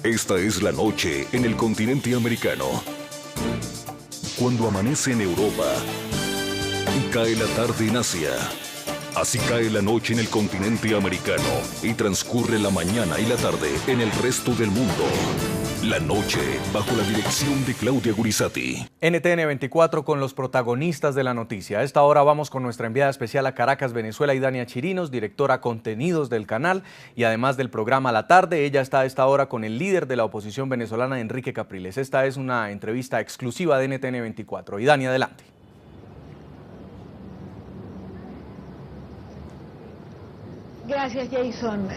Esta es la noche en el continente americano. Cuando amanece en Europa y cae la tarde en Asia. Así cae la noche en el continente americano y transcurre la mañana y la tarde en el resto del mundo. La noche bajo la dirección de Claudia Gurizati. NTN 24 con los protagonistas de la noticia. A esta hora vamos con nuestra enviada especial a Caracas, Venezuela, Idania Chirinos, directora contenidos del canal y además del programa La Tarde. Ella está a esta hora con el líder de la oposición venezolana, Enrique Capriles. Esta es una entrevista exclusiva de NTN 24. Idania, adelante. Gracias, Jason.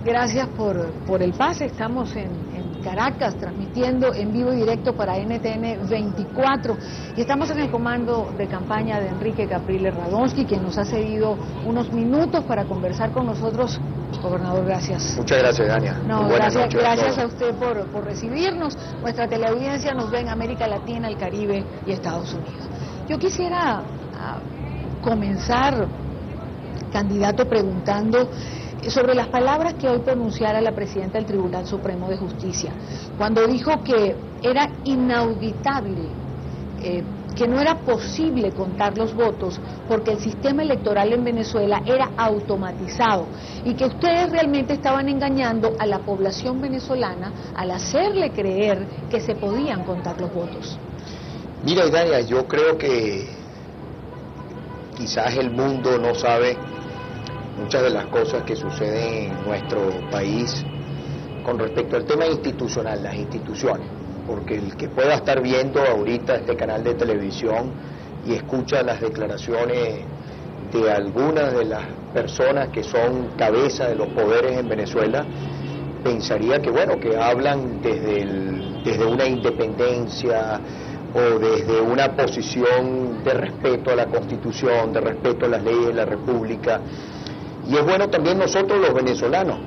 Gracias por el pase. Estamos en Caracas transmitiendo en vivo y directo para NTN 24 y estamos en el comando de campaña de Enrique Capriles Radonsky, quien nos ha cedido unos minutos para conversar con nosotros. Gobernador, gracias. Muchas gracias, Dania. No, gracias a usted por recibirnos. Nuestra teleaudiencia nos ve en América Latina, el Caribe y Estados Unidos. Yo quisiera comenzar, candidato, preguntando sobre las palabras que hoy pronunciara la presidenta del Tribunal Supremo de Justicia, cuando dijo que era inauditable, que no era posible contar los votos porque el sistema electoral en Venezuela era automatizado y que ustedes realmente estaban engañando a la población venezolana al hacerle creer que se podían contar los votos. Mira, Idania, yo creo que quizás el mundo no sabe muchas de las cosas que suceden en nuestro país con respecto al tema institucional, las instituciones, porque el que pueda estar viendo ahorita este canal de televisión y escucha las declaraciones de algunas de las personas que son cabeza de los poderes en Venezuela, pensaría que bueno, que hablan desde una independencia o desde una posición de respeto a la Constitución, de respeto a las leyes de la República. Y es bueno también nosotros los venezolanos,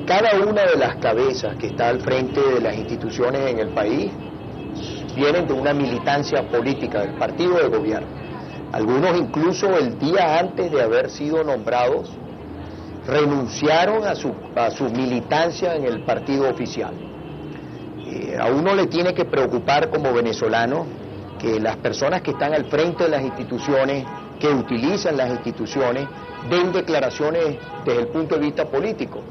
cada una de las cabezas que está al frente de las instituciones en el país vienen de una militancia política del partido de gobierno. Algunos incluso el día antes de haber sido nombrados renunciaron a su militancia en el partido oficial. A uno le tiene que preocupar como venezolano que las personas que están al frente de las instituciones, que utilizan las instituciones, den declaraciones desde el punto de vista político.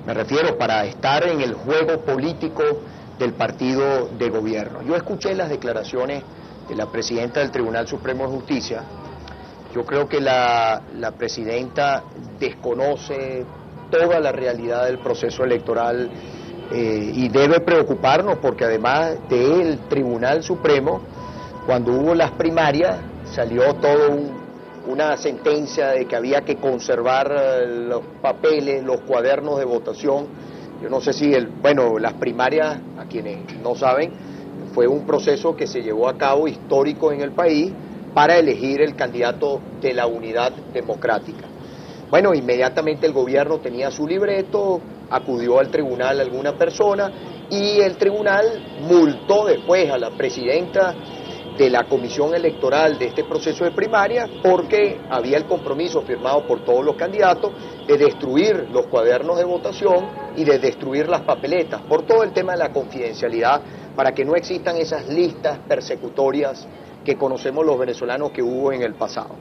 Me refiero para estar en el juego político del partido de gobierno. Yo escuché las declaraciones de la presidenta del Tribunal Supremo de Justicia. Yo creo que la presidenta desconoce toda la realidad del proceso electoral y debe preocuparnos porque además del Tribunal Supremo, cuando hubo las primarias, salió una sentencia de que había que conservar los papeles, los cuadernos de votación. Yo no sé si las primarias, a quienes no saben, fue un proceso que se llevó a cabo histórico en el país para elegir el candidato de la Unidad Democrática. Bueno, inmediatamente el gobierno tenía su libreto, acudió al tribunal alguna persona y el tribunal multó después a la presidenta de la comisión electoral de este proceso de primaria porque había el compromiso firmado por todos los candidatos de destruir los cuadernos de votación y de destruir las papeletas por todo el tema de la confidencialidad para que no existan esas listas persecutorias que conocemos los venezolanos que hubo en el pasado.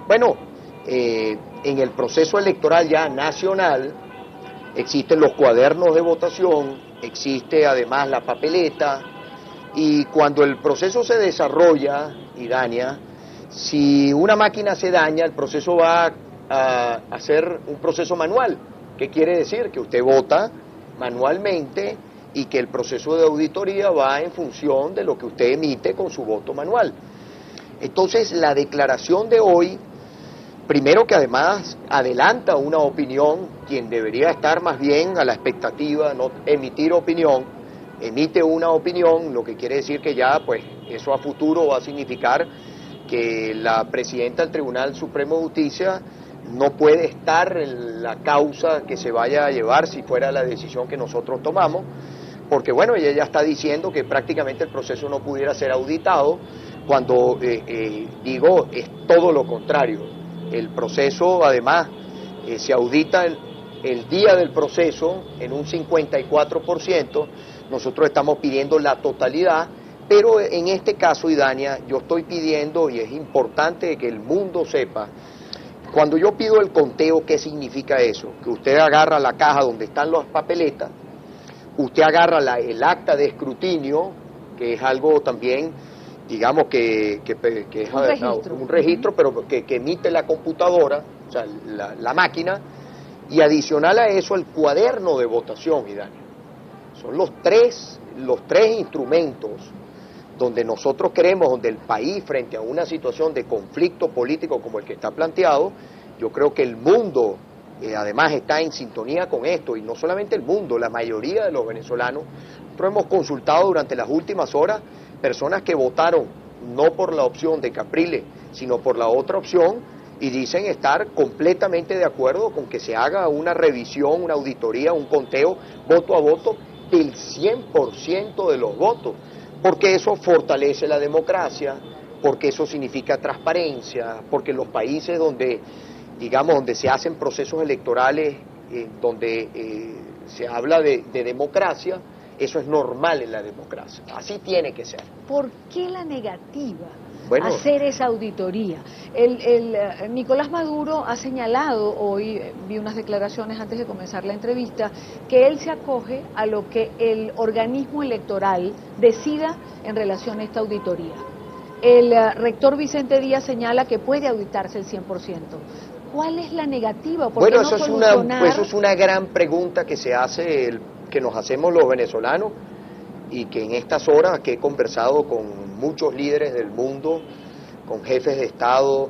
Bueno, en el proceso electoral ya nacional existen los cuadernos de votación, existe además la papeleta. Y cuando el proceso se desarrolla, Idania, si una máquina se daña, el proceso va a ser un proceso manual. ¿Qué quiere decir? Que usted vota manualmente y que el proceso de auditoría va en función de lo que usted emite con su voto manual. Entonces, la declaración de hoy, primero que además adelanta una opinión, quien debería estar más bien a la expectativa, no emitir opinión, emite una opinión, lo que quiere decir que ya, pues, eso a futuro va a significar que la presidenta del Tribunal Supremo de Justicia no puede estar en la causa que se vaya a llevar si fuera la decisión que nosotros tomamos, porque, bueno, ella ya está diciendo que prácticamente el proceso no pudiera ser auditado, cuando, digo, es todo lo contrario. El proceso, además, se audita el día del proceso en un 54%, nosotros estamos pidiendo la totalidad, pero en este caso, Idania, yo estoy pidiendo, y es importante que el mundo sepa, cuando yo pido el conteo, ¿qué significa eso? Que usted agarra la caja donde están las papeletas, usted agarra el acta de escrutinio, que es algo también, digamos que es un registro, pero que emite la computadora, o sea, la máquina, y adicional a eso el cuaderno de votación, Idania. Son los tres instrumentos donde nosotros queremos, donde el país, frente a una situación de conflicto político como el que está planteado, yo creo que el mundo además está en sintonía con esto, y no solamente el mundo, la mayoría de los venezolanos. Nosotros hemos consultado durante las últimas horas personas que votaron no por la opción de Capriles, sino por la otra opción, y dicen estar completamente de acuerdo con que se haga una revisión, una auditoría, un conteo voto a voto del 100% de los votos, porque eso fortalece la democracia, porque eso significa transparencia, porque los países donde, digamos, donde se hacen procesos electorales, donde se habla de democracia, eso es normal en la democracia, así tiene que ser. ¿Por qué la negativa a hacer esa auditoría? Nicolás Maduro ha señalado hoy, vi unas declaraciones antes de comenzar la entrevista, que él se acoge a lo que el organismo electoral decida en relación a esta auditoría. El rector Vicente Díaz señala que puede auditarse el 100%. ¿Cuál es la negativa? Bueno, eso es una gran pregunta que se hace, que nos hacemos los venezolanos, y que en estas horas que he conversado con muchos líderes del mundo, con jefes de Estado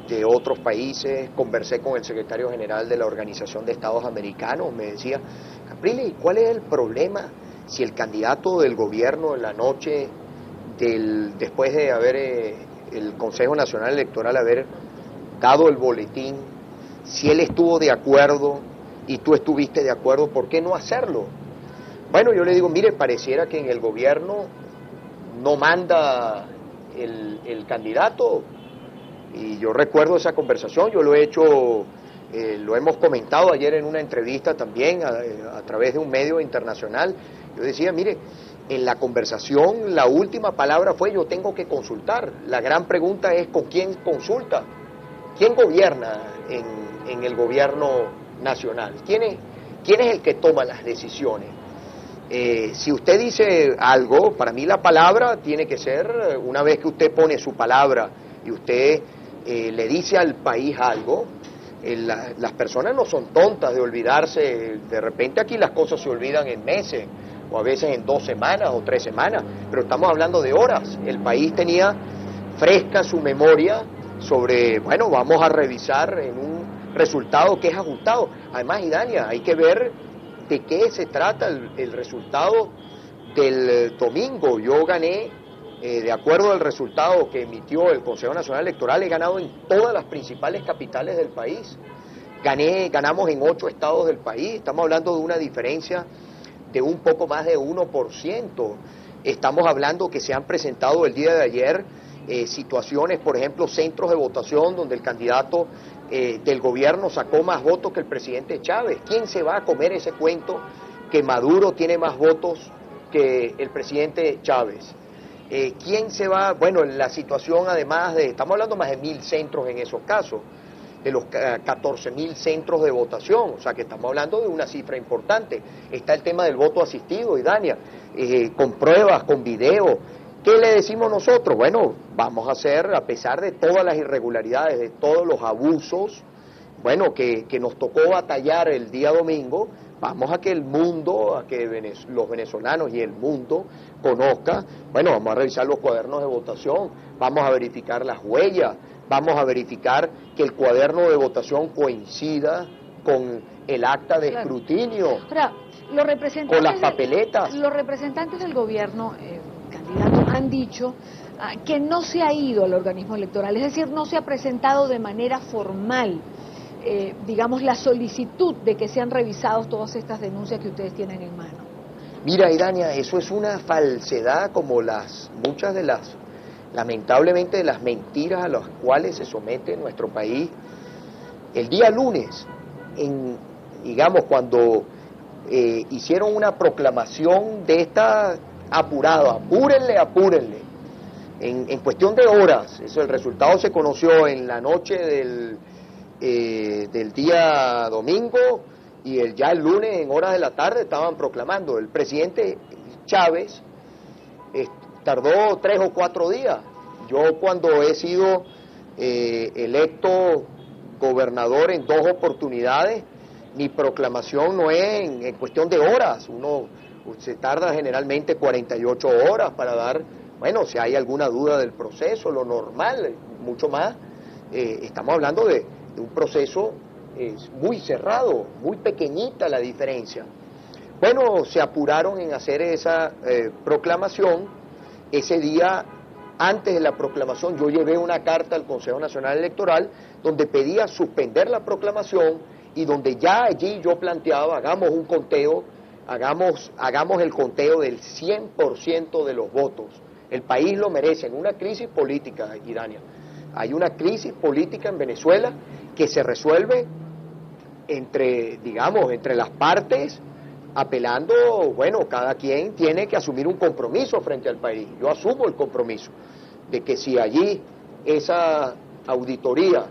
de otros países, conversé con el secretario general de la Organización de Estados Americanos, me decía, Capriles, ¿y cuál es el problema si el candidato del gobierno en la noche, después de haber el Consejo Nacional Electoral haber dado el boletín, si él estuvo de acuerdo y tú estuviste de acuerdo, ¿por qué no hacerlo? Bueno, yo le digo, mire, pareciera que en el gobierno no manda el candidato, y yo recuerdo esa conversación, yo lo he hecho, lo hemos comentado ayer en una entrevista también a través de un medio internacional. Yo decía, mire, en la conversación la última palabra fue yo tengo que consultar. La gran pregunta es ¿con quién consulta? ¿Quién gobierna en el gobierno nacional? ¿Quién es el que toma las decisiones? Si usted dice algo, para mí la palabra tiene que ser, una vez que usted pone su palabra y usted le dice al país algo, las personas no son tontas de olvidarse, de repente aquí las cosas se olvidan en meses, o a veces en 2 semanas o 3 semanas, pero estamos hablando de horas. El país tenía fresca su memoria sobre, bueno, vamos a revisar en un resultado que es ajustado. Además, Idania, hay que ver de qué se trata el resultado del domingo. Yo gané, de acuerdo al resultado que emitió el Consejo Nacional Electoral, he ganado en todas las principales capitales del país. Ganamos en 8 estados del país, estamos hablando de una diferencia de un poco más de 1%. Estamos hablando que se han presentado el día de ayer situaciones, por ejemplo, centros de votación donde el candidato del gobierno sacó más votos que el presidente Chávez. ¿Quién se va a comer ese cuento que Maduro tiene más votos que el presidente Chávez? ¿Quién se va? Bueno, la situación además estamos hablando más de 1.000 centros en esos casos, de los 14.000 centros de votación, o sea que estamos hablando de una cifra importante. Está el tema del voto asistido, Idania, con pruebas, con video. ¿Qué le decimos nosotros? Bueno, vamos a hacer, a pesar de todas las irregularidades, de todos los abusos, bueno, que nos tocó batallar el día domingo, vamos a que el mundo, a que los venezolanos y el mundo conozca, bueno, vamos a revisar los cuadernos de votación, vamos a verificar las huellas, vamos a verificar que el cuaderno de votación coincida con el acta de escrutinio, ahora, con las papeletas. Los representantes del gobierno, candidatos, han dicho que no se ha ido al organismo electoral, es decir, no se ha presentado de manera formal, digamos, la solicitud de que sean revisados todas estas denuncias que ustedes tienen en mano. Mira, Idania, eso es una falsedad como muchas de las, lamentablemente, de las mentiras a las cuales se somete nuestro país. El día lunes, digamos, cuando hicieron una proclamación de esta apurada, apúrenle, en cuestión de horas, el resultado se conoció en la noche del día domingo, y ya el lunes en horas de la tarde estaban proclamando. El presidente Chávez tardó 3 o 4 días. Yo cuando he sido electo gobernador en 2 oportunidades, mi proclamación no es en cuestión de horas. Se tarda generalmente 48 horas para dar, bueno, si hay alguna duda del proceso, lo normal, mucho más. Estamos hablando de un proceso muy cerrado, muy pequeñita la diferencia. Bueno, se apuraron en hacer esa proclamación. Ese día, antes de la proclamación, yo llevé una carta al Consejo Nacional Electoral donde pedía suspender la proclamación y donde ya allí yo planteaba, hagamos un conteo, hagamos el conteo del 100% de los votos. El país lo merece. En una crisis política, Idania, hay una crisis política en Venezuela que se resuelve entre las partes, apelando, bueno, cada quien tiene que asumir un compromiso frente al país. Yo asumo el compromiso de que si allí esa auditoría,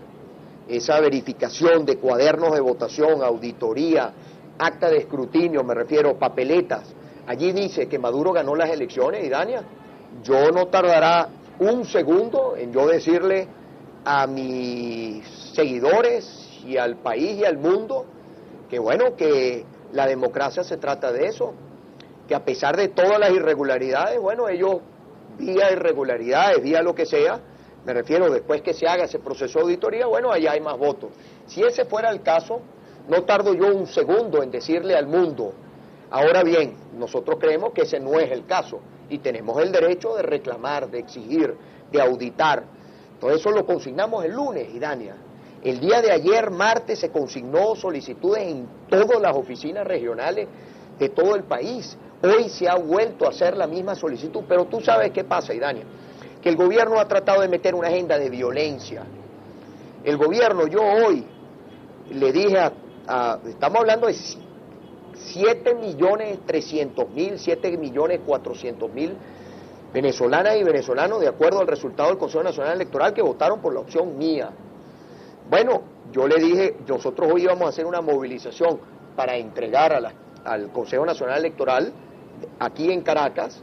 esa verificación de cuadernos de votación, auditoría, acta de escrutinio, me refiero, papeletas, allí dice que Maduro ganó las elecciones, Idania, yo no tardará un segundo en yo decirle a mis seguidores y al país y al mundo que bueno, que la democracia se trata de eso, que a pesar de todas las irregularidades, bueno, ellos vía irregularidades, vía lo que sea, me refiero después que se haga ese proceso de auditoría, bueno, allá hay más votos. Si ese fuera el caso, no tardo yo un segundo en decirle al mundo. Ahora bien, nosotros creemos que ese no es el caso y tenemos el derecho de reclamar, de exigir, de auditar. Todo eso lo consignamos el lunes, Idania. El día de ayer, martes, se consignó solicitudes en todas las oficinas regionales de todo el país. Hoy se ha vuelto a hacer la misma solicitud, pero tú sabes qué pasa, Idania, que el gobierno ha tratado de meter una agenda de violencia. El gobierno, yo hoy le dije estamos hablando de 7.300.000, 7.400.000 venezolanas y venezolanos, de acuerdo al resultado del Consejo Nacional Electoral, que votaron por la opción mía. Bueno, yo le dije, nosotros hoy íbamos a hacer una movilización para entregar al Consejo Nacional Electoral, aquí en Caracas,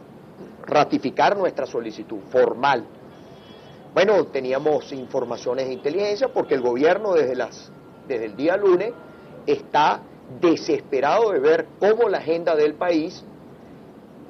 ratificar nuestra solicitud formal. Bueno, teníamos informaciones de inteligencia porque el gobierno desde el día lunes está desesperado de ver cómo la agenda del país,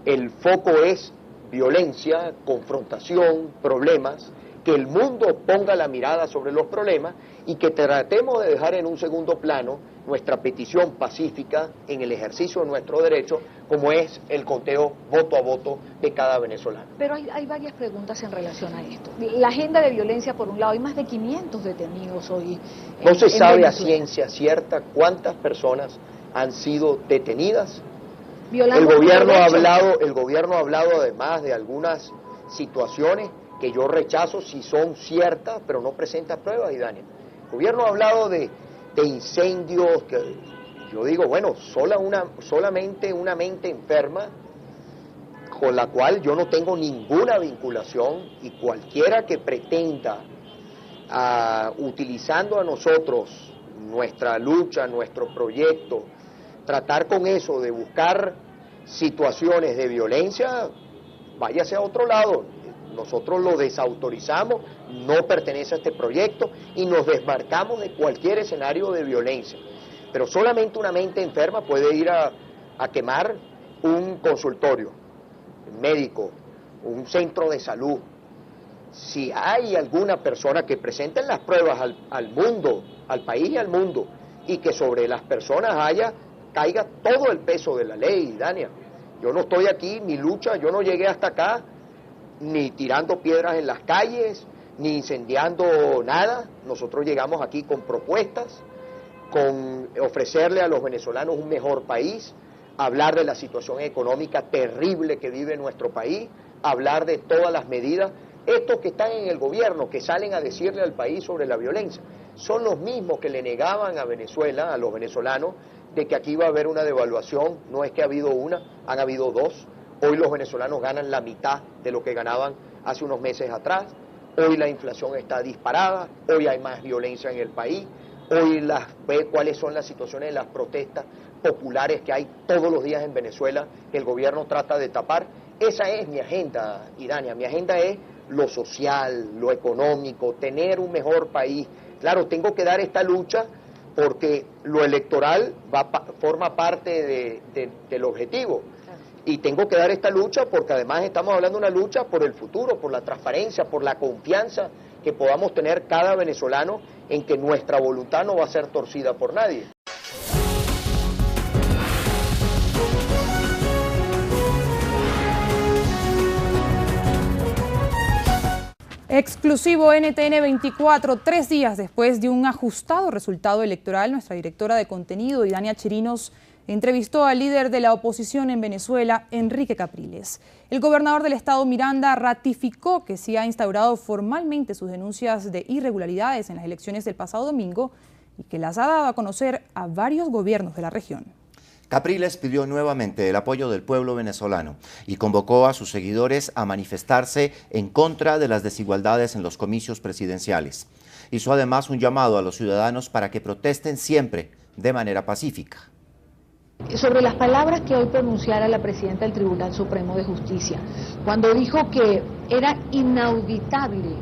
el foco es violencia, confrontación, problemas, que el mundo ponga la mirada sobre los problemas y que tratemos de dejar en un segundo plano nuestra petición pacífica en el ejercicio de nuestro derecho, como es el conteo voto a voto de cada venezolano. Pero hay varias preguntas en relación a esto. La agenda de violencia, por un lado, hay más de 500 detenidos hoy. No se sabe a ciencia cierta cuántas personas han sido detenidas. El gobierno ha hablado además de algunas situaciones que yo rechazo si son ciertas, pero no presenta pruebas, Idania. El gobierno ha hablado de incendios, que yo digo, bueno, solamente una mente enferma, con la cual yo no tengo ninguna vinculación, y cualquiera que pretenda, utilizando a nosotros, nuestra lucha, nuestro proyecto, tratar con eso de buscar situaciones de violencia, váyase a otro lado. Nosotros lo desautorizamos, no pertenece a este proyecto y nos desmarcamos de cualquier escenario de violencia. Pero solamente una mente enferma puede ir a quemar un consultorio médico, un centro de salud. Si hay alguna persona que presente las pruebas al mundo, al país y al mundo, y que sobre las personas caiga todo el peso de la ley, Dania. Yo no estoy aquí, mi lucha, yo no llegué hasta acá ni tirando piedras en las calles, ni incendiando nada. Nosotros llegamos aquí con propuestas, con ofrecerle a los venezolanos un mejor país, hablar de la situación económica terrible que vive nuestro país, hablar de todas las medidas. Estos que están en el gobierno, que salen a decirle al país sobre la violencia, son los mismos que le negaban a Venezuela, a los venezolanos, de que aquí va a haber una devaluación. No es que ha habido una, han habido dos. Hoy los venezolanos ganan la mitad de lo que ganaban hace unos meses atrás. Hoy la inflación está disparada, hoy hay más violencia en el país, hoy ve cuáles son las situaciones de las protestas populares que hay todos los días en Venezuela, que el gobierno trata de tapar. Esa es mi agenda, Idania. Mi agenda es lo social, lo económico, tener un mejor país. Claro, tengo que dar esta lucha porque lo electoral forma parte del objetivo. Y tengo que dar esta lucha porque además estamos hablando de una lucha por el futuro, por la transparencia, por la confianza que podamos tener cada venezolano en que nuestra voluntad no va a ser torcida por nadie. Exclusivo NTN 24, 3 días después de un ajustado resultado electoral, nuestra directora de contenido, Idania Chirinos, entrevistó al líder de la oposición en Venezuela, Enrique Capriles. El gobernador del estado, Miranda, ratificó que sí ha instaurado formalmente sus denuncias de irregularidades en las elecciones del pasado domingo y que las ha dado a conocer a varios gobiernos de la región. Capriles pidió nuevamente el apoyo del pueblo venezolano y convocó a sus seguidores a manifestarse en contra de las desigualdades en los comicios presidenciales. Hizo además un llamado a los ciudadanos para que protesten siempre de manera pacífica. Sobre las palabras que hoy pronunciara la presidenta del Tribunal Supremo de Justicia, cuando dijo que era inauditable,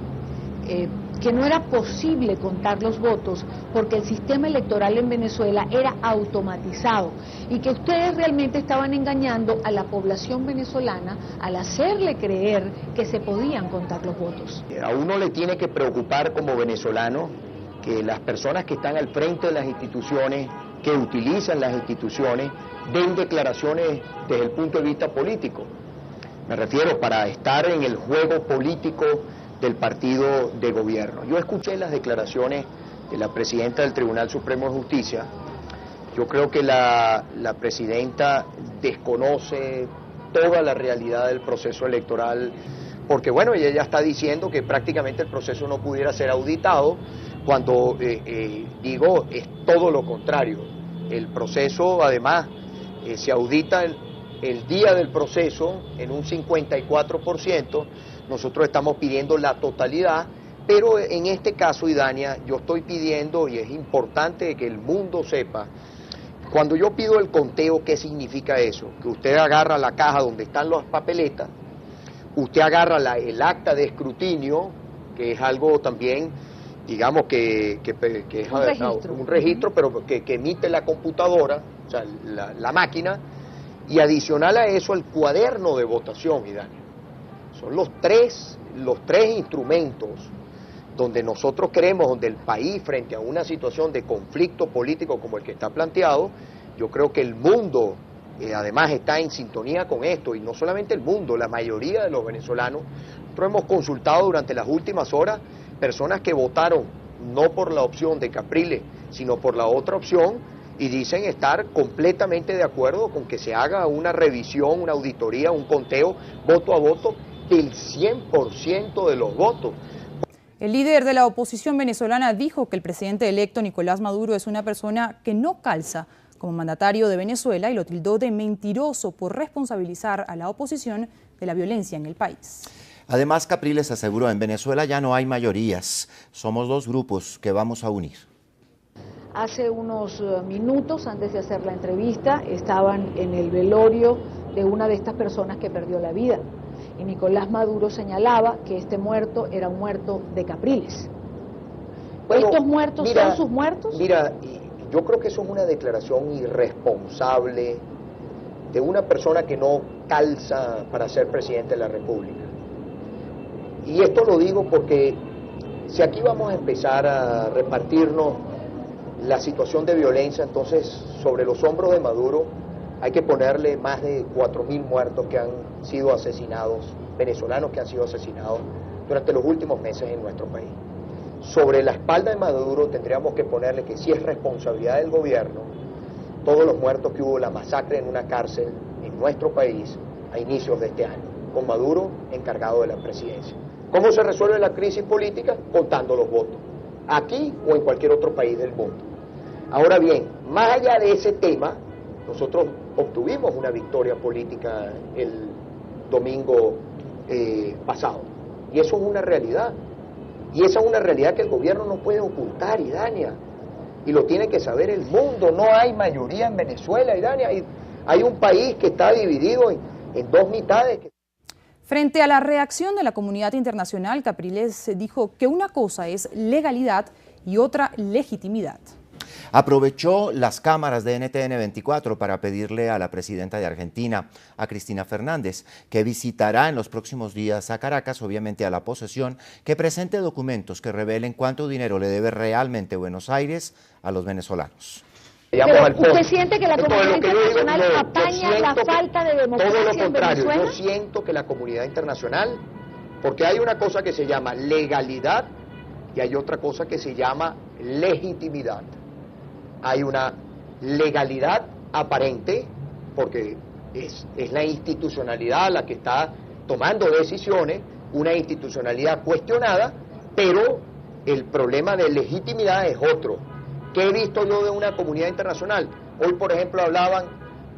que no era posible contar los votos porque el sistema electoral en Venezuela era automatizado y que ustedes realmente estaban engañando a la población venezolana al hacerle creer que se podían contar los votos. A uno le tiene que preocupar como venezolano que las personas que están al frente de las instituciones, que utilizan las instituciones, den declaraciones desde el punto de vista político. Me refiero para estar en el juego político del partido de gobierno. Yo escuché las declaraciones de la presidenta del Tribunal Supremo de Justicia. Yo creo que la presidenta desconoce toda la realidad del proceso electoral, porque bueno, ella ya está diciendo que prácticamente el proceso no pudiera ser auditado, cuando digo, es todo lo contrario. El proceso además se audita el día del proceso en un 54%, nosotros estamos pidiendo la totalidad, pero en este caso, Idania, yo estoy pidiendo, y es importante que el mundo sepa, cuando yo pido el conteo, ¿qué significa eso? Que usted agarra la caja donde están las papeletas, usted agarra el acta de escrutinio, que es algo también, digamos que es un registro, pero que emite la computadora, o sea, la máquina, y adicional a eso el cuaderno de votación, Idania. Son los tres instrumentos donde nosotros creemos, donde el país, frente a una situación de conflicto político como el que está planteado, yo creo que el mundo además está en sintonía con esto, y no solamente el mundo, la mayoría de los venezolanos. Nosotros hemos consultado durante las últimas horas personas que votaron no por la opción de Capriles, sino por la otra opción, y dicen estar completamente de acuerdo con que se haga una revisión, una auditoría, un conteo voto a voto del 100% de los votos. El líder de la oposición venezolana dijo que el presidente electo Nicolás Maduro es una persona que no calza como mandatario de Venezuela y lo tildó de mentiroso por responsabilizar a la oposición de la violencia en el país. Además, Capriles aseguró, en Venezuela ya no hay mayorías, somos dos grupos que vamos a unir. Hace unos minutos, antes de hacer la entrevista, estaban en el velorio de una de estas personas que perdió la vida. Y Nicolás Maduro señalaba que este muerto era un muerto de Capriles. Bueno, ¿estos muertos son sus muertos? Mira, yo creo que eso es una declaración irresponsable de una persona que no calza para ser presidente de la República. Y esto lo digo porque si aquí vamos a empezar a repartirnos la situación de violencia, entonces sobre los hombros de Maduro hay que ponerle más de 4.000 muertos que han sido asesinados, venezolanos que han sido asesinados durante los últimos meses en nuestro país. Sobre la espalda de Maduro tendríamos que ponerle que si es responsabilidad del gobierno, todos los muertos que hubo, la masacre en una cárcel en nuestro país a inicios de este año, con Maduro encargado de la presidencia. ¿Cómo se resuelve la crisis política? Contando los votos, aquí o en cualquier otro país del mundo. Ahora bien, más allá de ese tema, nosotros obtuvimos una victoria política el domingo pasado. Y eso es una realidad. Y esa es una realidad que el gobierno no puede ocultar, Idania. Y lo tiene que saber el mundo. No hay mayoría en Venezuela, Idania. Hay un país que está dividido en dos mitades. Frente a la reacción de la comunidad internacional, Capriles dijo que una cosa es legalidad y otra legitimidad. Aprovechó las cámaras de NTN 24 para pedirle a la presidenta de Argentina, a Cristina Fernández, que visitará en los próximos días a Caracas, obviamente a la posesión, que presente documentos que revelen cuánto dinero le debe realmente Buenos Aires a los venezolanos. Pero ¿usted siente que la comunidad internacional apaña la falta de democracia todo lo contrario, en Venezuela? yo siento que la comunidad internacional, porque hay una cosa que se llama legalidad y hay otra cosa que se llama legitimidad. Hay una legalidad aparente, porque es la institucionalidad la que está tomando decisiones, una institucionalidad cuestionada, pero el problema de legitimidad es otro. ¿Qué he visto yo de una comunidad internacional? Hoy, por ejemplo, hablaban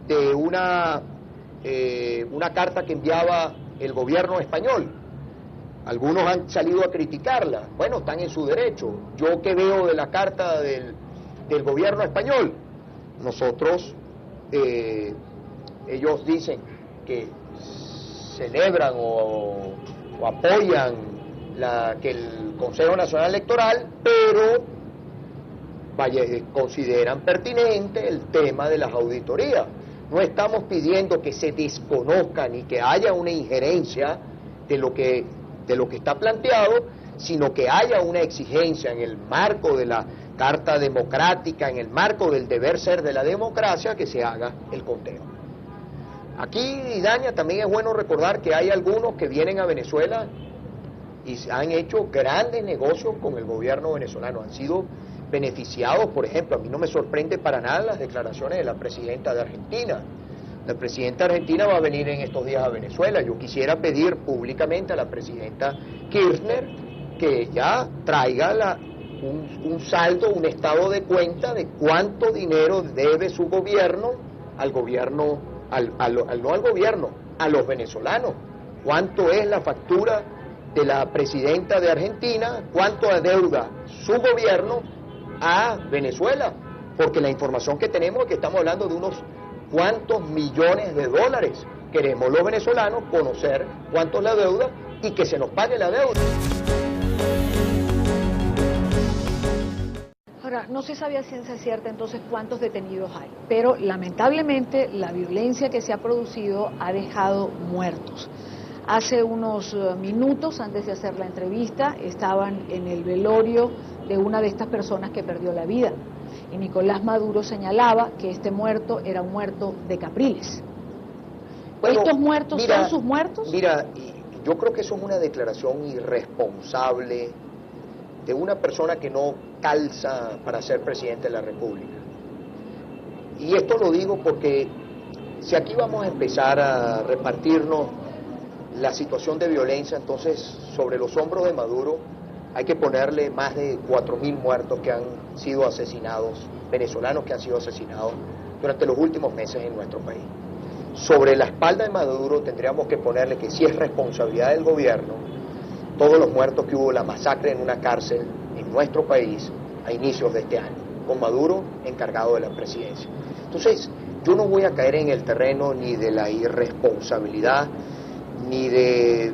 de una carta que enviaba el gobierno español. Algunos han salido a criticarla. Bueno, están en su derecho. Yo que veo de la carta del gobierno español, nosotros, ellos dicen que celebran o apoyan que el Consejo Nacional Electoral, pero consideran pertinente el tema de las auditorías. No estamos pidiendo que se desconozcan y que haya una injerencia de lo que está planteado, sino que haya una exigencia en el marco de la Carta Democrática, en el marco del deber ser de la democracia, que se haga el conteo. Aquí, Idania, también es bueno recordar que hay algunos que vienen a Venezuela y han hecho grandes negocios con el gobierno venezolano, han sido beneficiados. Por ejemplo, a mí no me sorprende para nada las declaraciones de la presidenta de Argentina. La presidenta de Argentina va a venir en estos días a Venezuela. Yo quisiera pedir públicamente a la presidenta Kirchner que ella traiga un saldo, un estado de cuenta de cuánto dinero debe su gobierno al gobierno, no al gobierno, a los venezolanos. Cuánto es la factura de la presidenta de Argentina, cuánto adeuda su gobierno a Venezuela, porque la información que tenemos es que estamos hablando de unos cuantos millones de dólares. Queremos los venezolanos conocer cuánto es la deuda y que se nos pague la deuda. Ahora, no se sabía a ciencia cierta entonces cuántos detenidos hay, pero lamentablemente la violencia que se ha producido ha dejado muertos. Hace unos minutos, antes de hacer la entrevista, estaban en el velorio de una de estas personas que perdió la vida. Y Nicolás Maduro señalaba que este muerto era un muerto de Capriles. Bueno, ¿estos muertos son sus muertos? Mira, yo creo que eso es una declaración irresponsable de una persona que no calza para ser presidente de la República. Y esto lo digo porque si aquí vamos a empezar a repartirnos la situación de violencia, entonces sobre los hombros de Maduro hay que ponerle más de 4.000 muertos que han sido asesinados, venezolanos que han sido asesinados durante los últimos meses en nuestro país. Sobre la espalda de Maduro tendríamos que ponerle que si es responsabilidad del gobierno, todos los muertos que hubo, la masacre en una cárcel en nuestro país a inicios de este año, con Maduro encargado de la presidencia. Entonces, yo no voy a caer en el terreno ni de la irresponsabilidad, ni de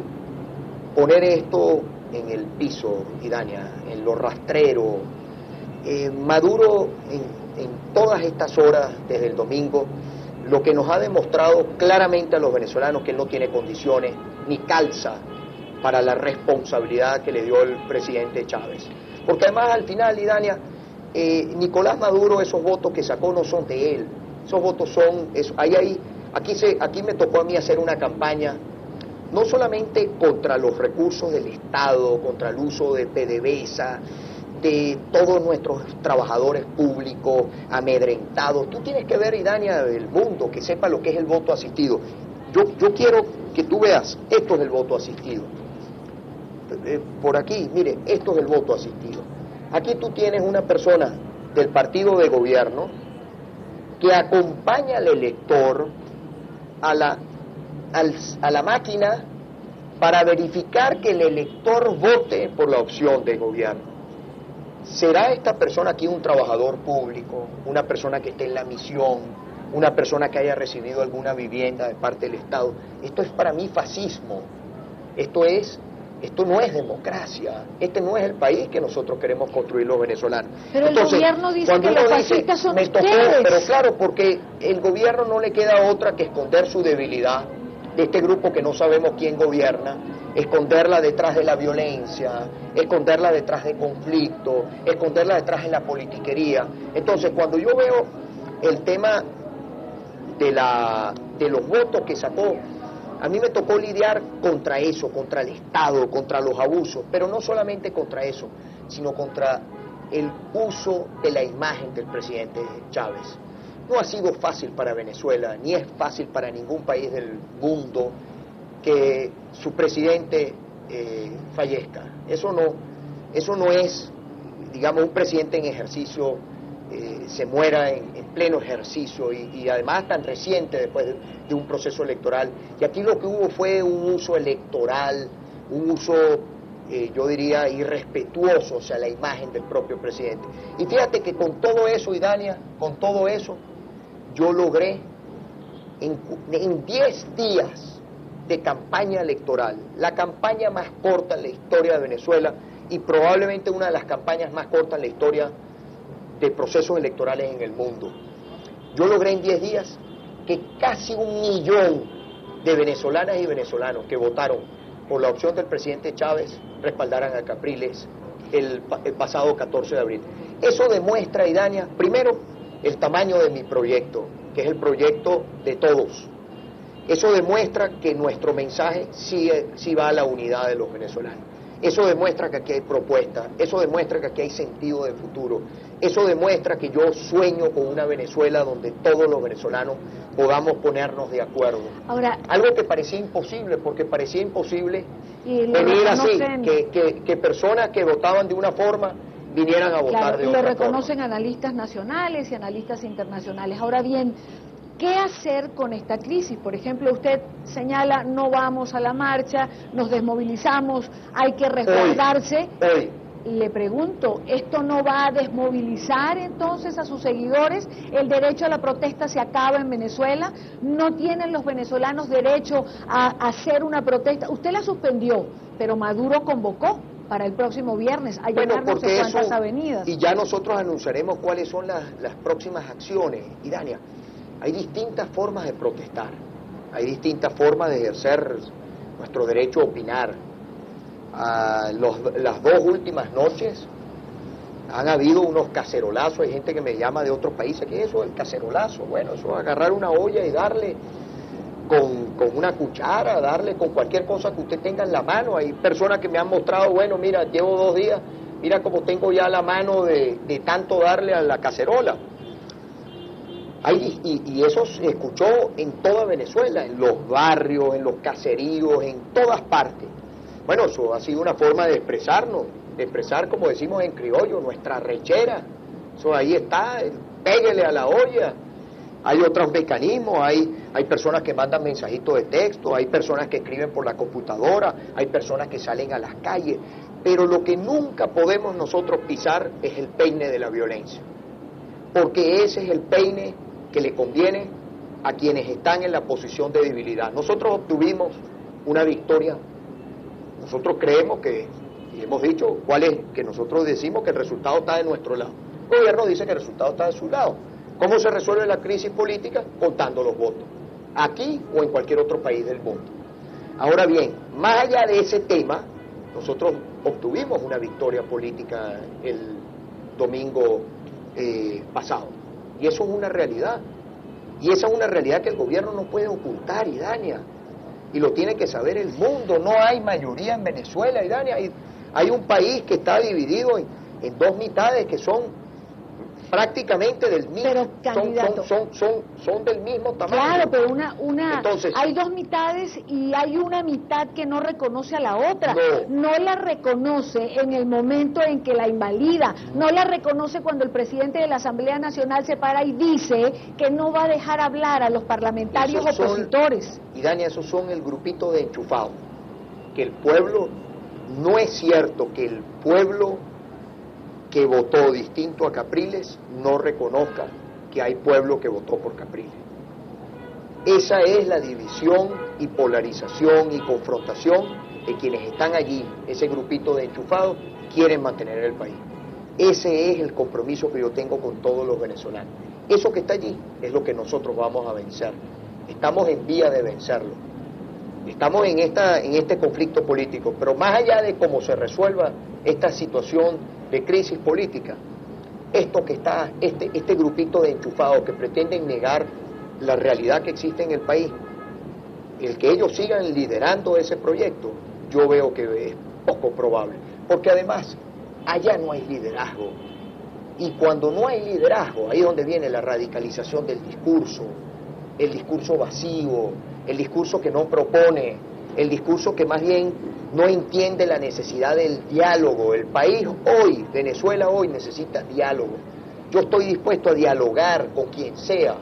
poner esto en el piso, Idania, en lo rastrero. Maduro en todas estas horas, desde el domingo, lo que nos ha demostrado claramente a los venezolanos que él no tiene condiciones ni calza para la responsabilidad que le dio el presidente Chávez. Porque además al final, Idania, Nicolás Maduro, esos votos que sacó no son de él, esos votos son, aquí me tocó a mí hacer una campaña no solamente contra los recursos del Estado, contra el uso de PDVSA, de todos nuestros trabajadores públicos amedrentados. Tú tienes que ver, Idania, el mundo, que sepa lo que es el voto asistido. Yo quiero que tú veas, esto es el voto asistido. Por aquí, mire, esto es el voto asistido. Aquí tú tienes una persona del partido de gobierno que acompaña al elector a la máquina para verificar que el elector vote por la opción de gobierno. ¿Será esta persona aquí un trabajador público, una persona que esté en la misión, una persona que haya recibido alguna vivienda de parte del Estado? Esto es para mí fascismo. Esto no es democracia. Este no es el país que nosotros queremos construir los venezolanos. Pero entonces, el gobierno dice que los fascistas son ustedes. Pero claro, porque el gobierno no le queda otra que esconder su debilidad de este grupo que no sabemos quién gobierna, esconderla detrás de la violencia, esconderla detrás de conflicto, esconderla detrás de la politiquería. Entonces, cuando yo veo el tema de los votos que sacó, a mí me tocó lidiar contra eso, contra el Estado, contra los abusos, pero no solamente contra eso, sino contra el uso de la imagen del presidente Chávez. No ha sido fácil para Venezuela, ni es fácil para ningún país del mundo que su presidente fallezca. Eso no es, digamos, un presidente en ejercicio se muera en pleno ejercicio y además tan reciente después de un proceso electoral. Y aquí lo que hubo fue un uso electoral, un uso, yo diría, irrespetuoso hacia la imagen del propio presidente. Y fíjate que con todo eso, Idania, con todo eso, yo logré en 10 días de campaña electoral, la campaña más corta en la historia de Venezuela y probablemente una de las campañas más cortas en la historia de procesos electorales en el mundo. Yo logré en 10 días que casi 1 millón de venezolanas y venezolanos que votaron por la opción del presidente Chávez respaldaran a Capriles el pasado 14 de abril. Eso demuestra, Idania, primero, el tamaño de mi proyecto, que es el proyecto de todos. Eso demuestra que nuestro mensaje sí va a la unidad de los venezolanos. Eso demuestra que aquí hay propuestas, eso demuestra que aquí hay sentido de futuro, eso demuestra que yo sueño con una Venezuela donde todos los venezolanos podamos ponernos de acuerdo. Ahora, algo que parecía imposible, porque parecía imposible venir así, que personas que votaban de una forma vinieran a votar de otra forma. Lo reconocen analistas nacionales y analistas internacionales. Ahora bien, ¿qué hacer con esta crisis? Por ejemplo, usted señala, no vamos a la marcha, nos desmovilizamos, hay que resguardarse. Hoy. Le pregunto, ¿esto no va a desmovilizar entonces a sus seguidores? ¿El derecho a la protesta se acaba en Venezuela? ¿No tienen los venezolanos derecho a hacer una protesta? Usted la suspendió, pero Maduro convocó para el próximo viernes a llenar no sé cuántas avenidas. Y ya nosotros anunciaremos cuáles son las próximas acciones, Idania. Hay distintas formas de protestar, hay distintas formas de ejercer nuestro derecho a opinar. Las 2 últimas noches han habido unos cacerolazos, hay gente que me llama de otros países, ¿qué es eso del cacerolazo? Bueno, eso es agarrar una olla y darle con una cuchara, darle con cualquier cosa que usted tenga en la mano. Hay personas que me han mostrado, bueno, mira, llevo 2 días, mira cómo tengo ya la mano de tanto darle a la cacerola. Y eso se escuchó en toda Venezuela, en los barrios, en los caseríos, en todas partes. Bueno, eso ha sido una forma de expresarnos, de expresar, como decimos en criollo, nuestra rechera. Eso ahí está, péguele a la olla. Hay otros mecanismos, hay personas que mandan mensajitos de texto, hay personas que escriben por la computadora, hay personas que salen a las calles. Pero lo que nunca podemos nosotros pisar es el peine de la violencia. Porque ese es el peine que le conviene a quienes están en la posición de debilidad. Nosotros obtuvimos una victoria, nosotros creemos que, y hemos dicho cuál es, que nosotros decimos que el resultado está de nuestro lado. El gobierno dice que el resultado está de su lado. ¿Cómo se resuelve la crisis política? Contando los votos, aquí o en cualquier otro país del mundo. Ahora bien, más allá de ese tema, nosotros obtuvimos una victoria política el domingo pasado. Y eso es una realidad. Y esa es una realidad que el gobierno no puede ocultar, Idania. Y lo tiene que saber el mundo. No hay mayoría en Venezuela, Idania. Hay un país que está dividido en 2 mitades que son prácticamente del mismo, pero, candidato, son del mismo tamaño. Claro, pero Entonces, hay dos mitades y hay una mitad que no reconoce a la otra. No la reconoce en el momento en que la invalida, no la reconoce cuando el presidente de la Asamblea Nacional se para y dice que no va a dejar hablar a los parlamentarios opositores. Y Dania, esos son el grupito de enchufados. Que el pueblo, no es cierto que el pueblo que votó distinto a Capriles no reconozca que hay pueblo que votó por Capriles. Esa es la división y polarización y confrontación de quienes están allí, ese grupito de enchufados, quieren mantener el país. Ese es el compromiso que yo tengo con todos los venezolanos. Eso que está allí es lo que nosotros vamos a vencer. Estamos en vía de vencerlo. Estamos en este conflicto político, pero más allá de cómo se resuelva esta situación de crisis política, esto que está, este grupito de enchufados que pretenden negar la realidad que existe en el país, el que ellos sigan liderando ese proyecto, yo veo que es poco probable, porque además allá no hay liderazgo, y cuando no hay liderazgo, ahí es donde viene la radicalización del discurso, el discurso vacío, el discurso que no propone, el discurso que más bien no entiende la necesidad del diálogo. El país hoy, Venezuela hoy, necesita diálogo. Yo estoy dispuesto a dialogar con quien sea,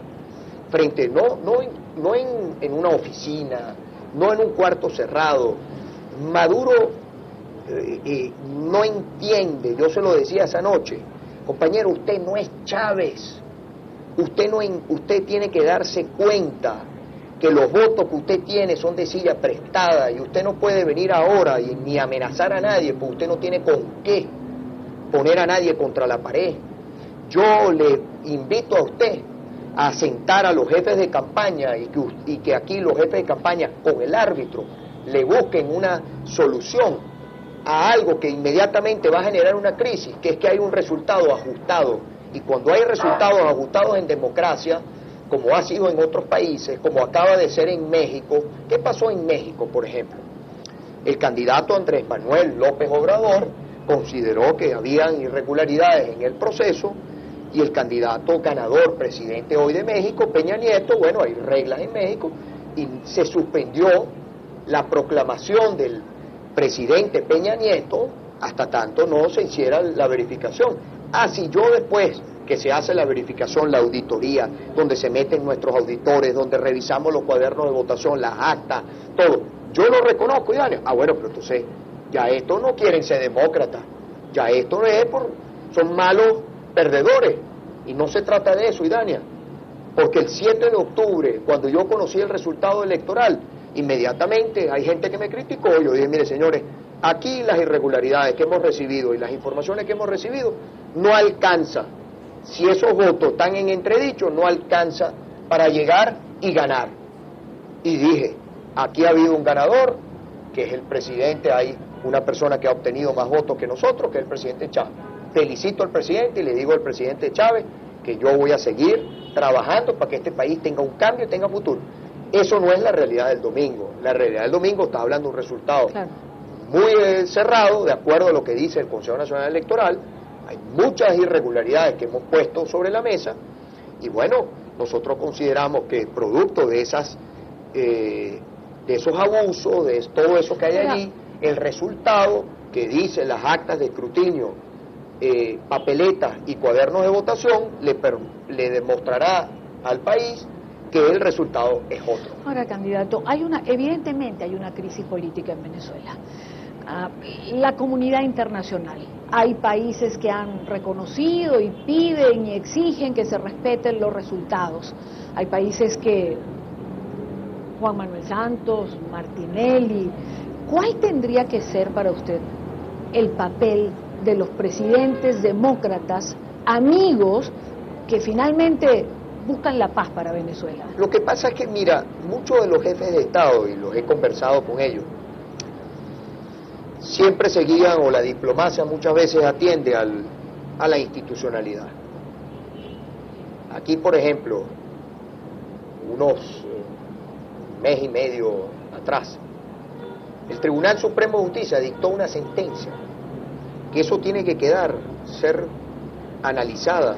frente, no en una oficina, no en un cuarto cerrado. Maduro no entiende, yo se lo decía esa noche, compañero, usted no es Chávez, usted tiene que darse cuenta que los votos que usted tiene son de silla prestada y usted no puede venir ahora ni amenazar a nadie, porque usted no tiene con qué poner a nadie contra la pared. Yo le invito a usted a sentar a los jefes de campaña y que aquí los jefes de campaña con el árbitro le busquen una solución a algo que inmediatamente va a generar una crisis, que es que hay un resultado ajustado. Y cuando hay resultados ajustados en democracia, como ha sido en otros países, como acaba de ser en México. ¿Qué pasó en México, por ejemplo? El candidato Andrés Manuel López Obrador consideró que habían irregularidades en el proceso y el candidato ganador, presidente hoy de México, Peña Nieto, bueno, hay reglas en México, y se suspendió la proclamación del presidente Peña Nieto hasta tanto no se hiciera la verificación. Si yo después que se hace la verificación, la auditoría, donde se meten nuestros auditores, donde revisamos los cuadernos de votación, las actas, todo, yo lo reconozco, y dale, bueno, pero entonces, ya esto no quieren ser demócratas, ya esto no es son malos perdedores, y no se trata de eso, Idania, porque el 7 de octubre, cuando yo conocí el resultado electoral, inmediatamente hay gente que me criticó, yo dije, mire señores, aquí las irregularidades que hemos recibido y las informaciones que hemos recibido no alcanza. Si esos votos están en entredicho, no alcanza para llegar y ganar. Y dije, aquí ha habido un ganador, que es el presidente, hay una persona que ha obtenido más votos que nosotros, que es el presidente Chávez. Felicito al presidente y le digo al presidente Chávez que yo voy a seguir trabajando para que este país tenga un cambio y tenga futuro. Eso no es la realidad del domingo. La realidad del domingo está hablando de un resultado muy cerrado, de acuerdo a lo que dice el Consejo Nacional Electoral. Hay muchas irregularidades que hemos puesto sobre la mesa y bueno, nosotros consideramos que producto de esos abusos, de todo eso que hay allí, el resultado que dicen las actas de escrutinio, papeletas y cuadernos de votación le demostrará al país que el resultado es otro. Ahora, candidato, evidentemente hay una crisis política en Venezuela. La comunidad internacional, hay países que han reconocido y piden y exigen que se respeten los resultados. Hay países que, Juan Manuel Santos, Martinelli, ¿cuál tendría que ser para usted el papel de los presidentes demócratas, amigos, que finalmente buscan la paz para Venezuela? Lo que pasa es que, mira, muchos de los jefes de Estado, y los he conversado con ellos, siempre se guían, o la diplomacia muchas veces atiende a la institucionalidad. Aquí, por ejemplo, unos mes y medio atrás, el Tribunal Supremo de Justicia dictó una sentencia, que eso tiene que ser analizada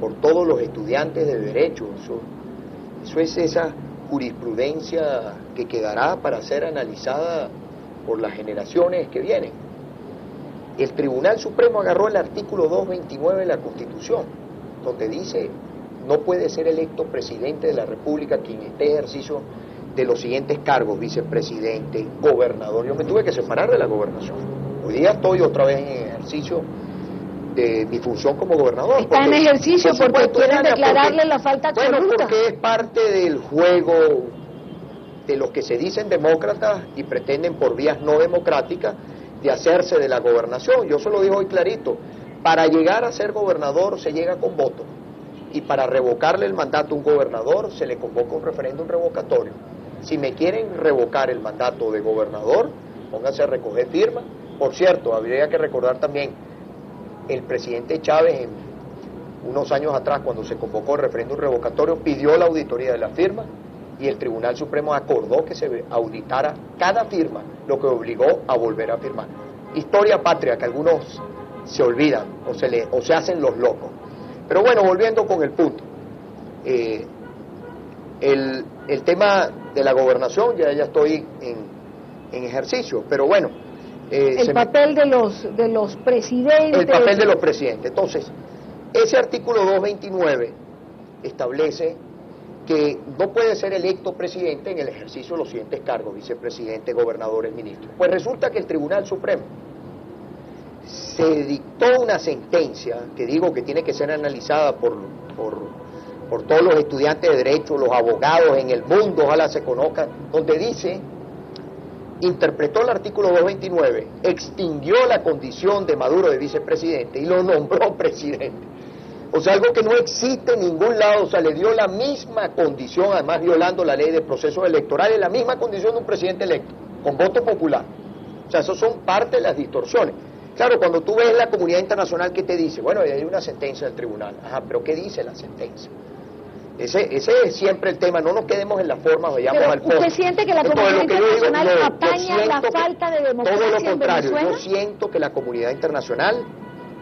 por todos los estudiantes de Derecho. Eso es esa jurisprudencia que quedará para ser analizada por las generaciones que vienen. El Tribunal Supremo agarró el artículo 229 de la Constitución, donde dice: no puede ser electo presidente de la República quien esté en ejercicio de los siguientes cargos: vicepresidente, gobernador. Yo me tuve que separar de la gobernación. Hoy día estoy otra vez en ejercicio de mi función como gobernador. Está en ejercicio porque quieren declararle la falta absoluta. Bueno, porque es parte del juego de los que se dicen demócratas y pretenden por vías no democráticas de hacerse de la gobernación. Yo se lo digo hoy clarito: para llegar a ser gobernador se llega con voto, y para revocarle el mandato a un gobernador se le convoca un referéndum revocatorio. Si me quieren revocar el mandato de gobernador, pónganse a recoger firmas. Por cierto, habría que recordar también, el presidente Chávez, unos años atrás, cuando se convocó el referéndum revocatorio, pidió la auditoría de las firmas, y el Tribunal Supremo acordó que se auditara cada firma, lo que obligó a volver a firmar. Historia patria que algunos se olvidan o se hacen los locos. Pero bueno, volviendo con el punto, el tema de la gobernación, ya estoy en ejercicio, pero bueno. El papel de los presidentes. El papel de los presidentes. Entonces, ese artículo 229 establece que no puede ser electo presidente en el ejercicio de los siguientes cargos: vicepresidente, gobernadores, ministros. Pues resulta que el Tribunal Supremo se dictó una sentencia, que digo que tiene que ser analizada por todos los estudiantes de Derecho, los abogados en el mundo, ojalá se conozcan, donde dice: interpretó el artículo 229, extinguió la condición de Maduro de vicepresidente y lo nombró presidente. O sea, algo que no existe en ningún lado. O sea, le dio la misma condición, además violando la ley de procesos electorales, la misma condición de un presidente electo, con voto popular. O sea, eso son parte de las distorsiones. Claro, cuando tú ves la comunidad internacional que te dice, bueno, hay una sentencia del tribunal. Ajá, pero ¿qué dice la sentencia? Ese es siempre el tema, no nos quedemos en la forma, vayamos al fondo. ¿Usted siente que la comunidad internacional apaña la falta de democracia todo lo contrario, en Venezuela? yo siento que la comunidad internacional,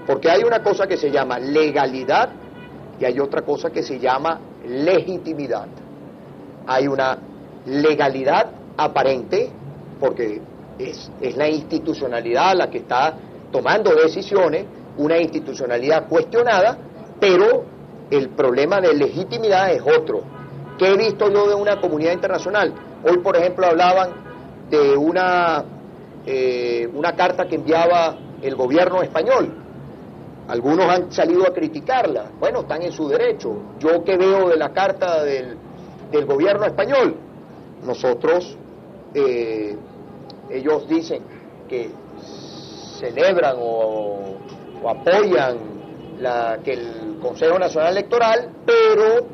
porque hay una cosa que se llama legalidad y hay otra cosa que se llama legitimidad. Hay una legalidad aparente, porque es la institucionalidad la que está tomando decisiones, una institucionalidad cuestionada, pero el problema de legitimidad es otro. ¿Qué he visto yo de una comunidad internacional? Hoy, por ejemplo, hablaban de una carta que enviaba el gobierno español. Algunos han salido a criticarla. Bueno, están en su derecho. Yo, ¿qué veo de la carta del gobierno español? Nosotros, ellos dicen que celebran o apoyan que el Consejo Nacional Electoral, pero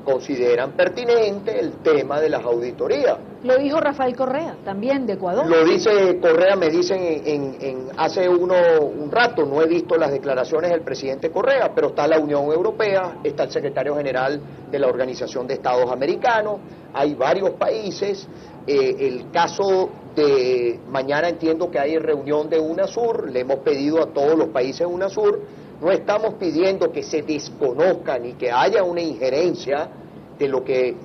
consideran pertinente el tema de las auditorías. Lo dijo Rafael Correa, también de Ecuador. Lo dice Correa, me dicen hace un rato, no he visto las declaraciones del presidente Correa, pero está la Unión Europea, está el secretario general de la Organización de Estados Americanos, hay varios países. El caso de mañana entiendo que hay reunión de UNASUR, le hemos pedido a todos los países UNASUR, no estamos pidiendo que se desconozca ni que haya una injerencia de lo que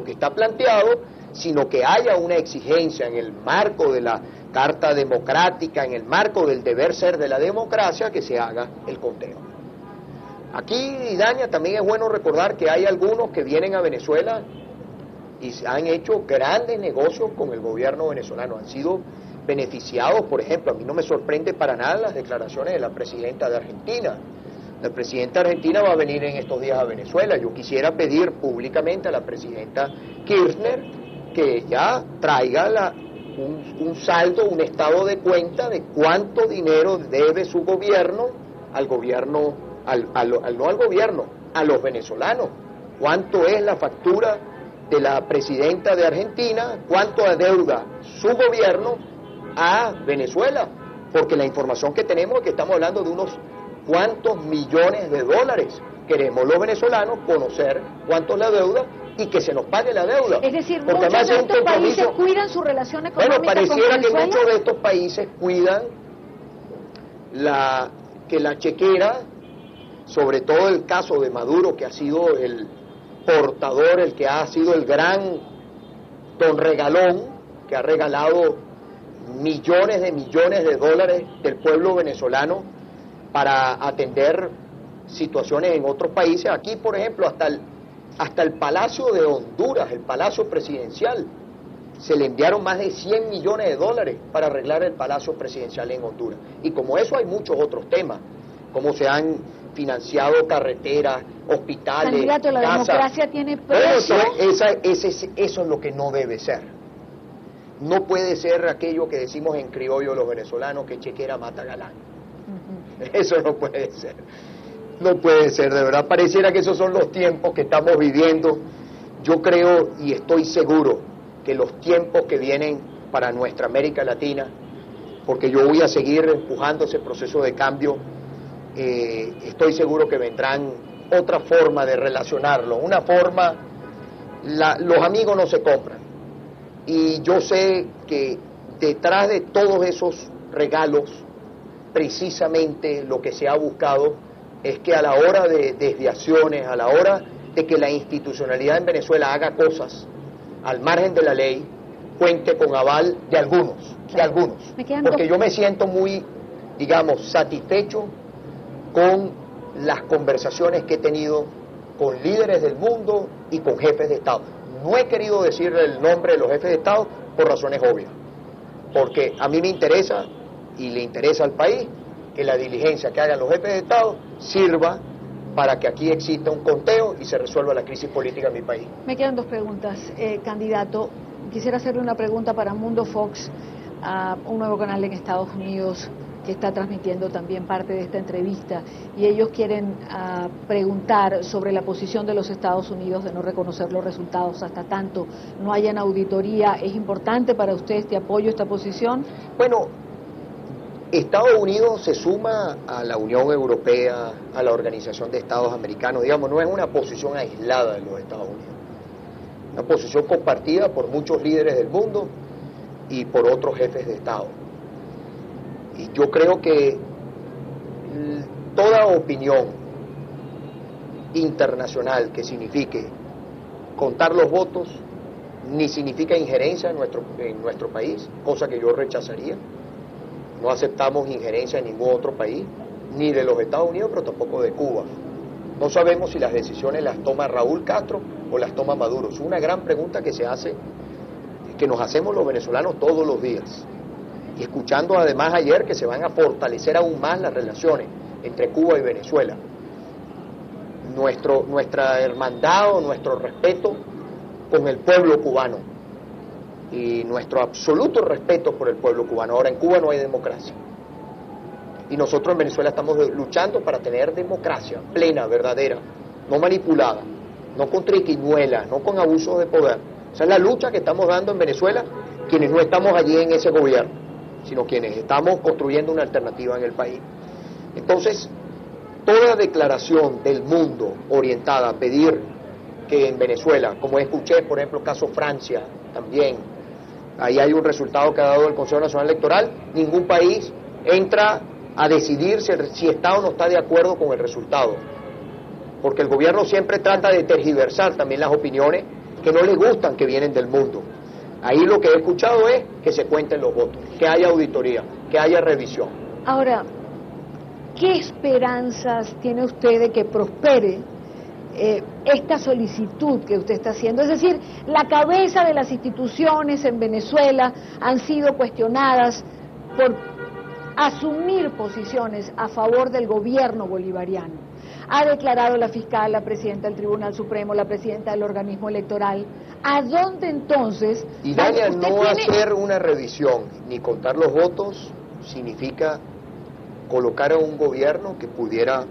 está planteado, sino que haya una exigencia en el marco de la Carta Democrática, en el marco del deber ser de la democracia, que se haga el conteo. Aquí, Dania, también es bueno recordar que hay algunos que vienen a Venezuela y han hecho grandes negocios con el gobierno venezolano, han sido beneficiados. Por ejemplo, a mí no me sorprende para nada las declaraciones de la presidenta de Argentina. La presidenta de Argentina va a venir en estos días a Venezuela. Yo quisiera pedir públicamente a la presidenta Kirchner que ella traiga un saldo, un estado de cuenta de cuánto dinero debe su gobierno al gobierno, no al gobierno, a los venezolanos. Cuánto es la factura de la presidenta de Argentina, cuánto adeuda su gobierno a Venezuela, porque la información que tenemos es que estamos hablando de unos cuantos millones de dólares. Queremos los venezolanos conocer cuánto es la deuda y que se nos pague la deuda. Es decir, porque muchos de estos países compromiso... cuidan su relación económica con Venezuela. Bueno, pareciera que muchos de estos países cuidan que la chequera sobre todo el caso de Maduro, que ha sido el portador, el que ha sido el gran don regalón, que ha regalado millones de dólares del pueblo venezolano para atender situaciones en otros países. Aquí, por ejemplo, hasta el Palacio de Honduras, el Palacio Presidencial, se le enviaron más de 100 millones de dólares para arreglar el Palacio Presidencial en Honduras. Y como eso hay muchos otros temas, como se han financiado carreteras, hospitales, candidato, la casas. democracia tiene precio. Eso es lo que no debe ser. No puede ser aquello que decimos en criollo los venezolanos, que chequera mata galán. Eso no puede ser. No puede ser, de verdad. Pareciera que esos son los tiempos que estamos viviendo. Yo creo y estoy seguro que los tiempos que vienen para nuestra América Latina, porque yo voy a seguir empujando ese proceso de cambio, estoy seguro que vendrán otra forma de relacionarlo, una forma, los amigos no se compran, y yo sé que detrás de todos esos regalos, precisamente lo que se ha buscado es que a la hora de desviaciones, a la hora de que la institucionalidad en Venezuela haga cosas al margen de la ley, cuente con aval de algunos, porque yo me siento muy, digamos, satisfecho con las conversaciones que he tenido con líderes del mundo y con jefes de Estado. No he querido decir el nombre de los jefes de Estado por razones obvias, porque a mí me interesa y le interesa al país que la diligencia que hagan los jefes de Estado sirva para que aquí exista un conteo y se resuelva la crisis política en mi país. Me quedan dos preguntas, candidato. Quisiera hacerle una pregunta para Mundo Fox, un nuevo canal en Estados Unidos que está transmitiendo también parte de esta entrevista, y ellos quieren preguntar sobre la posición de los Estados Unidos de no reconocer los resultados hasta tanto no hayan auditoría. ¿Es importante para usted este apoyo, esta posición? Bueno, Estados Unidos se suma a la Unión Europea, a la Organización de Estados Americanos, digamos, no es una posición aislada de los Estados Unidos, una posición compartida por muchos líderes del mundo y por otros jefes de Estado. Y yo creo que toda opinión internacional que signifique contar los votos ni significa injerencia en nuestro país, cosa que yo rechazaría. No aceptamos injerencia en ningún otro país, ni de los Estados Unidos, pero tampoco de Cuba. No sabemos si las decisiones las toma Raúl Castro o las toma Maduro. Es una gran pregunta que se hace, que nos hacemos los venezolanos todos los días. Y escuchando además ayer que se van a fortalecer aún más las relaciones entre Cuba y Venezuela. Nuestra hermandad o nuestro respeto con el pueblo cubano y nuestro absoluto respeto por el pueblo cubano. Ahora, en Cuba no hay democracia. Y nosotros en Venezuela estamos luchando para tener democracia plena, verdadera, no manipulada, no con triquiñuelas, no con abusos de poder. Esa es la lucha que estamos dando en Venezuela, quienes no estamos allí en ese gobierno, sino quienes estamos construyendo una alternativa en el país. Entonces, toda declaración del mundo orientada a pedir que en Venezuela, como escuché, por ejemplo, caso Francia, también, ahí hay un resultado que ha dado el Consejo Nacional Electoral, ningún país entra a decidir si está o no está de acuerdo con el resultado, porque el gobierno siempre trata de tergiversar también las opiniones que no le gustan, que vienen del mundo. Ahí lo que he escuchado es que se cuenten los votos, que haya auditoría, que haya revisión. Ahora, ¿qué esperanzas tiene usted de que prospere esta solicitud que usted está haciendo? Es decir, la cabeza de las instituciones en Venezuela han sido cuestionadas por asumir posiciones a favor del gobierno bolivariano. Ha declarado la fiscal, la presidenta del Tribunal Supremo, la presidenta del organismo electoral. ¿A dónde entonces? Y Dania, no hacer una revisión ni contar los votos significa colocar a un gobierno que pudiera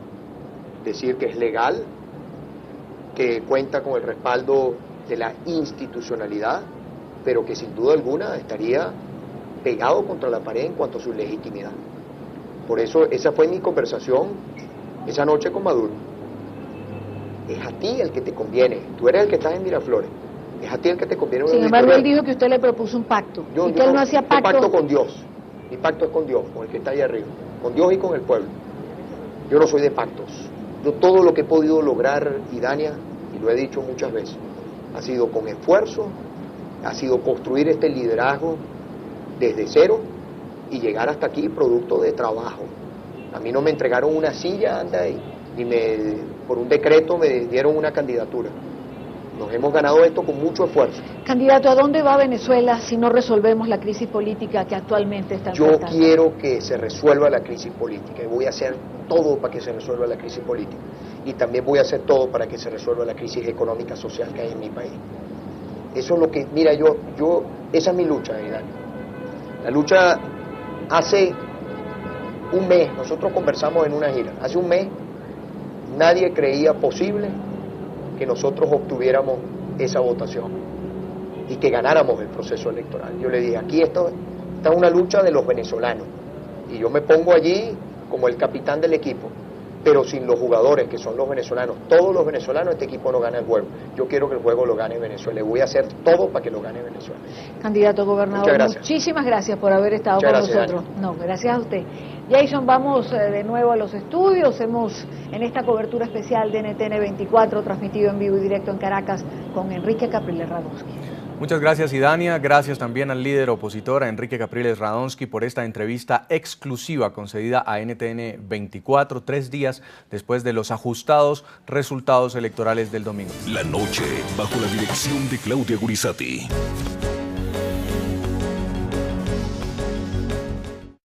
decir que es legal, que cuenta con el respaldo de la institucionalidad, pero que sin duda alguna estaría pegado contra la pared en cuanto a su legitimidad. Por eso esa fue mi conversación esa noche con Maduro. Es a ti el que te conviene, tú eres el que estás en Miraflores, es a ti el que te conviene. Sin embargo, él dijo que usted le propuso un pacto, y que él no hacía pacto. Pacto con Dios, mi pacto es con Dios, con el que está allá arriba, con Dios y con el pueblo. Yo no soy de pactos, Yo todo lo que he podido lograr, Idania, y lo he dicho muchas veces, ha sido con esfuerzo, ha sido construir este liderazgo desde cero y llegar hasta aquí producto de trabajo. A mí no me entregaron una silla, anda, y por un decreto me dieron una candidatura. Nos hemos ganado esto con mucho esfuerzo. Candidato, ¿a dónde va Venezuela si no resolvemos la crisis política que actualmente está enfrentando? Yo quiero que se resuelva la crisis política y voy a hacer todo para que se resuelva la crisis política. Y también voy a hacer todo para que se resuelva la crisis económica social que hay en mi país. Eso es lo que, mira, esa es mi lucha, Dani. La lucha hace un mes, nosotros conversamos en una gira, hace un mes nadie creía posible que nosotros obtuviéramos esa votación y que ganáramos el proceso electoral. Yo le dije, aquí está una lucha de los venezolanos y yo me pongo allí como el capitán del equipo, pero sin los jugadores que son los venezolanos, todos los venezolanos, este equipo no gana el juego. Yo quiero que el juego lo gane Venezuela y voy a hacer todo para que lo gane Venezuela. Candidato gobernador, muchísimas gracias por haber estado con nosotros. No, gracias a usted. Jason, vamos de nuevo a los estudios. Hemos en esta cobertura especial de NTN 24 transmitido en vivo y directo en Caracas con Enrique Capriles Radonsky. Muchas gracias, Idania. Gracias también al líder opositor, a Enrique Capriles Radonsky, por esta entrevista exclusiva concedida a NTN 24, 3 días después de los ajustados resultados electorales del domingo. La noche, bajo la dirección de Claudia Gurizati.